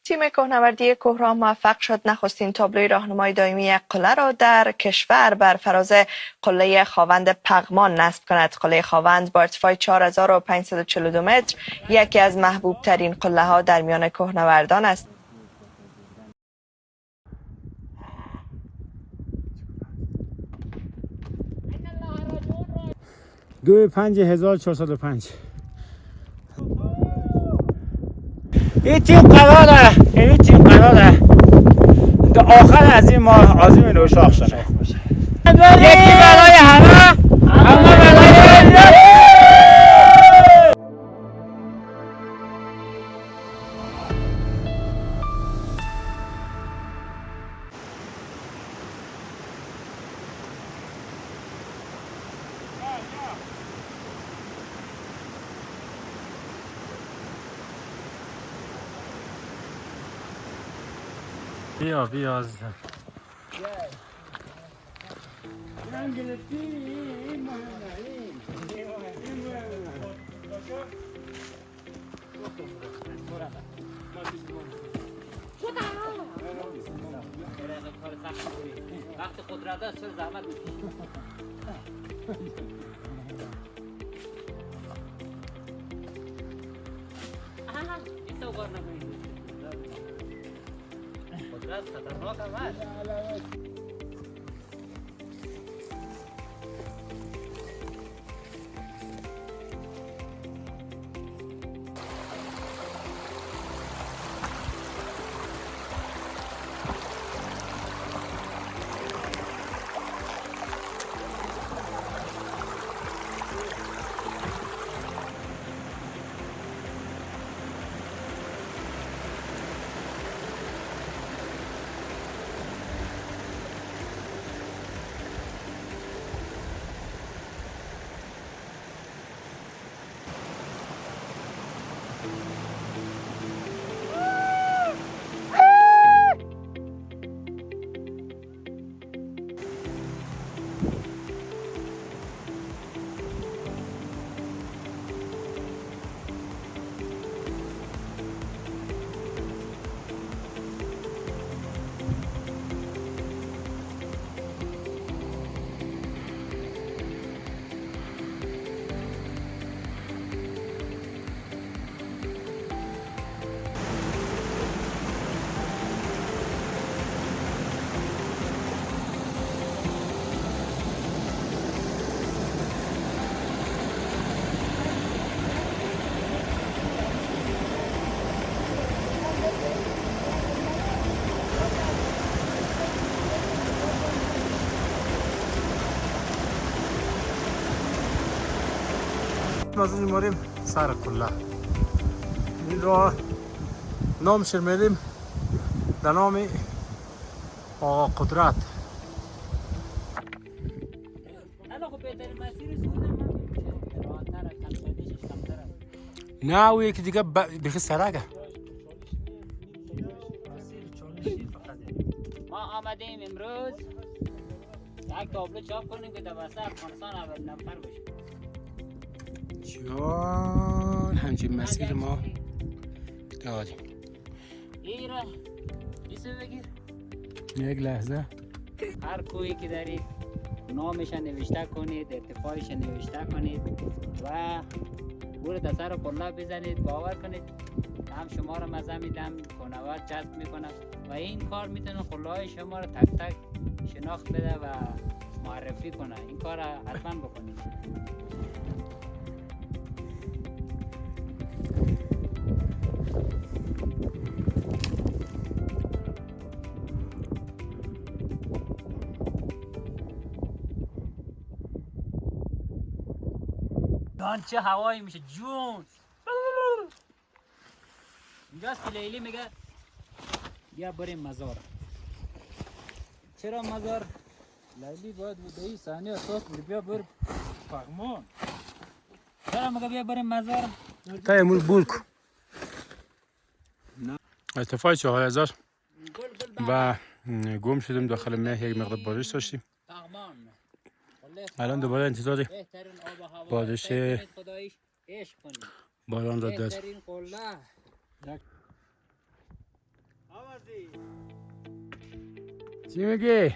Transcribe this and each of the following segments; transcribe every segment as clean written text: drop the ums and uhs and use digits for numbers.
تیم کوهنوردی کوهرام موفق شد نخستین تابلوی راهنمای دائمی قله را در کشور بر فراز قله خاوند پغمان نصب کند. قله خاوند با ارتفاع 4542 متر یکی از محبوب ترین قله ها در میان کوهنوردان است. دو 5405 این تیم قراره، این تیم قراره تا آخر از این ماه آزمین نوشاخ شده. یکی برای همه، همه برای بیا عزیزم. وقتی قدرت است چرا زحمت میکشی؟ این تو کار نکنید. قدرت خطرناک هم هست. از این ماریم سر قله. این را نامش میدیم به نام آقا قدرت. نه او یکی دیگه بخی سرکه. ما آمدیم امروز یک تابلو چاپ کنیم که توسط افغانستان اول نفر بشه. جان همچین مسیر ما دادیم. ایره ایسو بگیر. یک لحظه هر کوهی که دارید نامش نوشته کنید، ارتفاعش نوشته کنید و برو در سر قله بزنید. باور کنید هم شما رو مزه میده، هم کوهنورد جذب میکنه و این کار میتونه قله های شما رو تک تک شناخت بده و معرفی کنه. این کار حتما بکنید. جان چه هوایی میشه جون. اینجاست که لیلی میگه بیا بریم مزار. چرا مزار؟ لیلی باید بودهی ثانیه اساس بود بیا بریم پغمان. چرا میگه بیا بریم مزار؟ تا امول بولک ارتفاع 4000 و گم شدیم داخل مه. یک مقدار بارش داشتیم. الان دوباره انتظار بارش باران را داد. چی میگی؟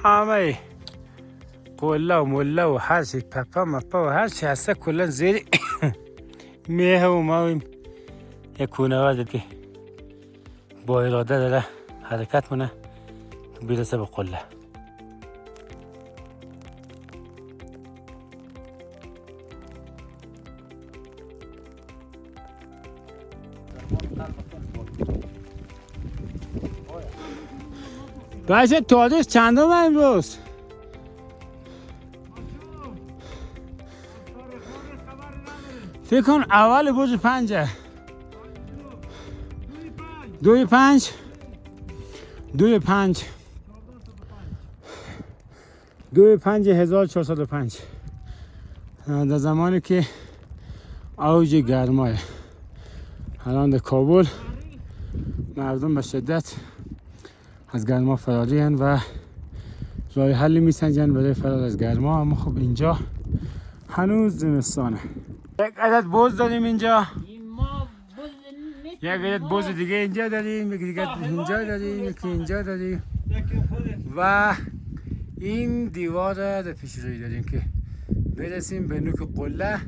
همه قله و مله و هر چی پپا مپا و هر چی هسته کلا زیر میه و ما یک خانواده که با اراده داره حرکت کنه برسه به قله. بچه تاریخ چندم امروز؟ فکر کن اول برج 5 2/5/1405 در زمانی که اوج گرمای الان در کابل مردم به شدت از گرما فراری هستند و راه حلی میسنجن برای فرار از گرما. اما خب اینجا هنوز زمستانه. یک عدد بز داریم اینجا، یک عدد بز دیگه اینجا داریم، یک دیگه اینجا داریم، یکی اینجا داریم و این دیوار در پیش روی داریم که برسیم به نوک قله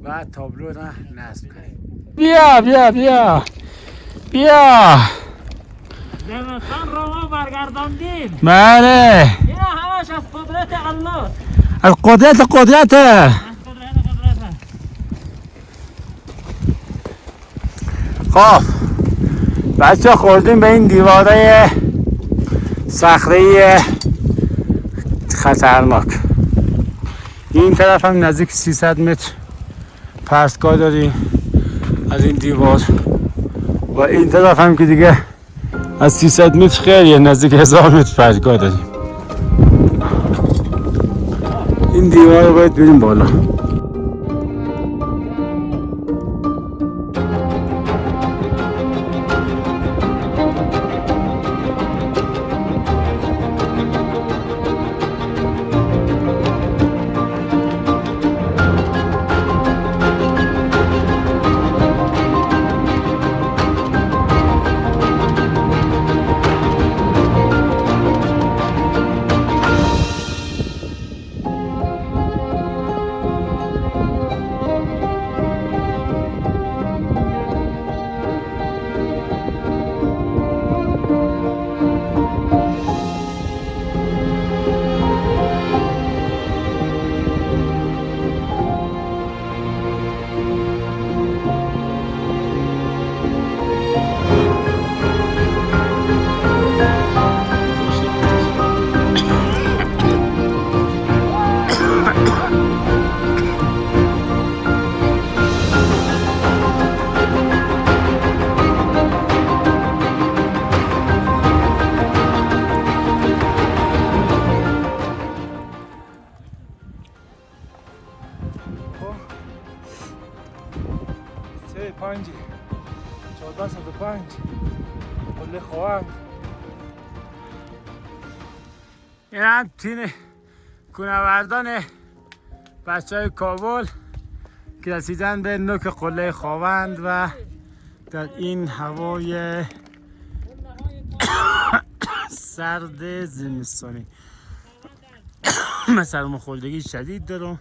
و تابلو را نصب کنیم. بیا بیا بیا بیا زمستان رو ما برگرداندیم. بله اینا همش از قدرت الله. از قدرت خب بچه خوردیم به این دیواره صخره خطرناک. این طرف هم نزدیک 300 متر پرتگاه داریم از این دیوار و این طرف هم که دیگه از 300 متر خیلی نزدیک 1000 متر پرتگاه داریم. این دیوار رو باید بریم بالا. پنج 1405 قله خواهند. این هم تین کوهنوردان بچه های کابل که رسیدن به نوک قله خواهند و در این هوای سرد زمستانی من سرماخوردگی شدید دارم.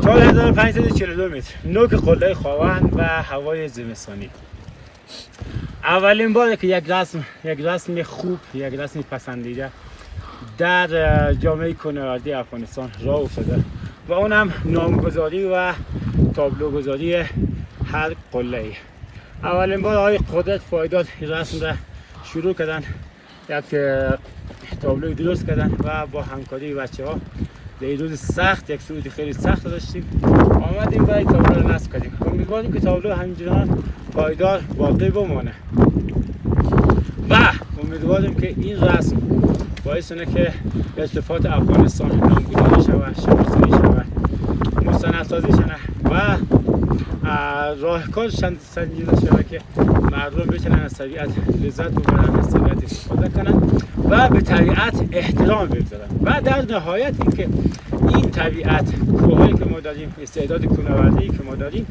تا 1542 متر نوک قله خواهند و هوای زمستانی. اولین باره که یک رسم خوب، یک رسم پسندیده در جامعه کوهنوردی افغانستان راه افتاده و اون هم نامگذاری و تابلوگذاری هر قله. اولین بار آقای قدرت پایداد رسم را شروع کردن، یک تابلوی درست کردن و با همکاری بچه‌ها در این روز سخت، یک سرود خیلی سخت داشتیم، آمدیم و این تابلو رو نصب کردیم. امیدواریم که تابلو همچنان پایدار باقی بمانه و امیدواریم که این رسم باعث اینه که ارتفاعات افغانستان نامگذاری شود، شناسایی شود، مستندسازی شود و راهکار سنجیده شود که مردم بتونن از طبیعت لذت ببرن، از طبیعت استفاده کنن و به طبیعت احترام بگذارن و در نهایت اینکه این طبیعت، کوهایی که ما داریم، استعداد کوهنوردی که ما داریم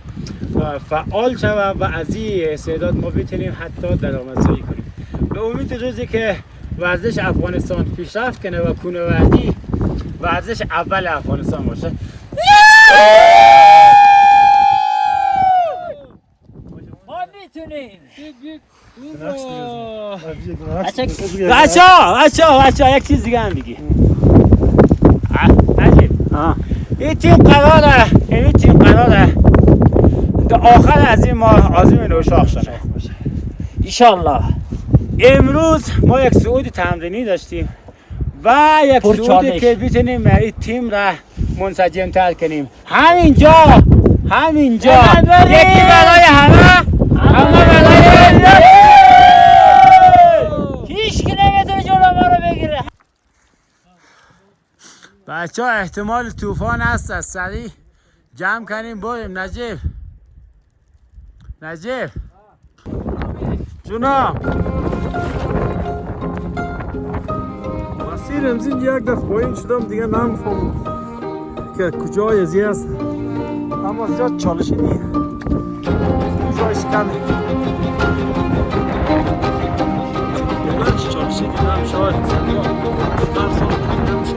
فعال شود و از این استعداد ما بتونیم حتی درآمدزایی کنیم. به امید روزی که ورزش افغانستان پیشرفت کنه و کوهنوردی ورزش اول افغانستان باشه. ما میتونیم. بچه یک چیز دیگه هم بگی. عجیب. این تیم قراره، این تیم قراره تا آخر از این ماه عازم نوشاخ شده. انشالله. امروز ما یک صعود تمرینی داشتیم و یک صعودی که بتونیم این تیم را منسجم تر کنیم. همینجا یکی برای همه برای هیچ کی نمیتونه جلو ما رو بگیره. بچه ها احتمال طوفان هست، از سریع جمع کنیم بریم. نجیب جونم مسیر امزین یک دفعه پایین شدم دیگه نمیفهمم که کجای ازی است، اما زیاد چالشی نیست، کجایش کمه چالشی دیدم شاید در سال کنی نمیشه.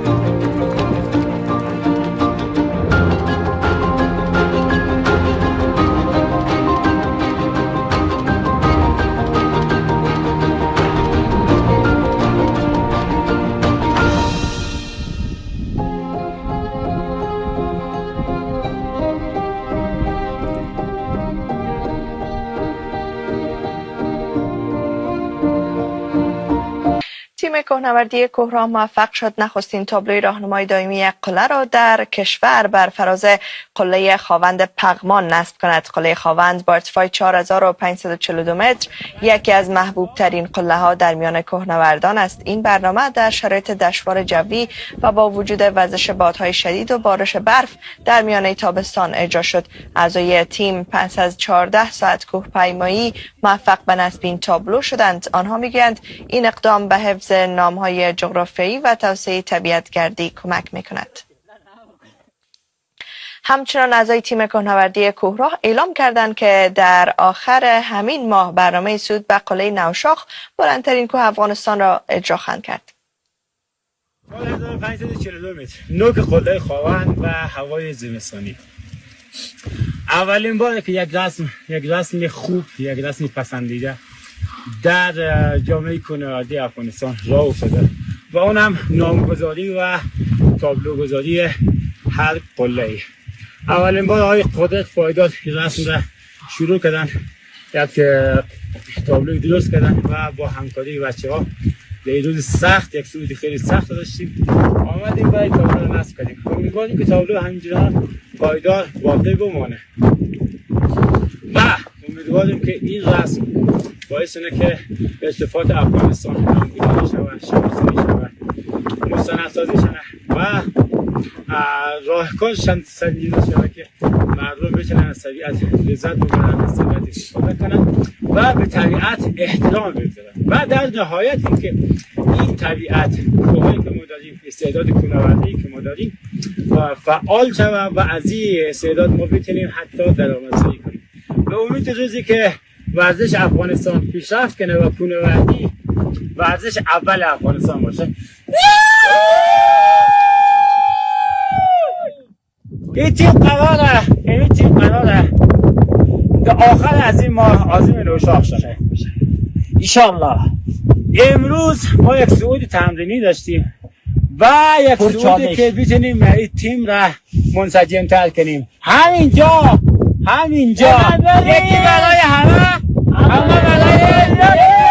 تیم کوهنوردی کوهرام موفق شد نخستین تابلوی راهنمای دائمی یک قله را در کشور بر فراز قله خواوند پغمان نصب کند. قله خواوند با ارتفاع 4542 متر یکی از محبوب ترین قله ها در میان کوهنوردان است. این برنامه در شرایط دشوار جوی و با وجود وزش بادهای شدید و بارش برف در میانه تابستان اجرا شد. اعضای تیم پس از 14 ساعت کوهپیمایی موفق به نصب این تابلو شدند. آنها میگویند این اقدام به حفظ نام‌های جغرافیایی و توسعه طبیعت‌گردی کمک می‌کند. همچنان اعضای تیم کوهنوردی کوهراه اعلام کردند که در آخر همین ماه برنامه صعود به قله نوشاخ بلندترین کوه افغانستان را اجرا خواهند کرد. 1542 متر نوک قله خواوند و هوای زمستانی. اولین بار که یک رسم خوب، یک رسم پسندیده در جامعه کوهنوردی افغانستان راه افتاده و اونم نامگذاری و تابلوگذاری هر قله. اولین بار آقای قدرت پایدار رسم را شروع کردن، یک تابلوی درست کردن و با همکاری بچه‌ها در روز سخت، یک صعود خیلی سخت داشتیم، آمدیم برای تابلو را نصب کردیم. امیدواریم که تابلو همینجوری پایدار باقی بمانه و امیدواریم که این رسم باعث اینه که ارتفاعات افغانستان نامگذاری شود، شناسایی شود، مستندسازی شود و راهکار سنجیده شود که مردم بتونن از طبیعت لذت ببرن، از طبیعت استفاده کنن و به طبیعت احترام بگذارن و در نهایت اینکه این طبیعت، کوهایی که ما داریم، استعداد کوهنوردی که ما داریم فعال شود و از این استعداد ما بتونیم حتی درآمدزایی کنیم. به امید روزی که ورزش افغانستان پیشرفت کنه و کوهنوردی ورزش اول افغانستان باشه. این تیم قراره تا آخر از این ماه عازم نوشاخ شده. انشالله. امروز ما یک صعود تمرینی داشتیم و یک صعودی که بتونیم این تیم را منسجم تر کنیم. همینجا یکی برای همه برای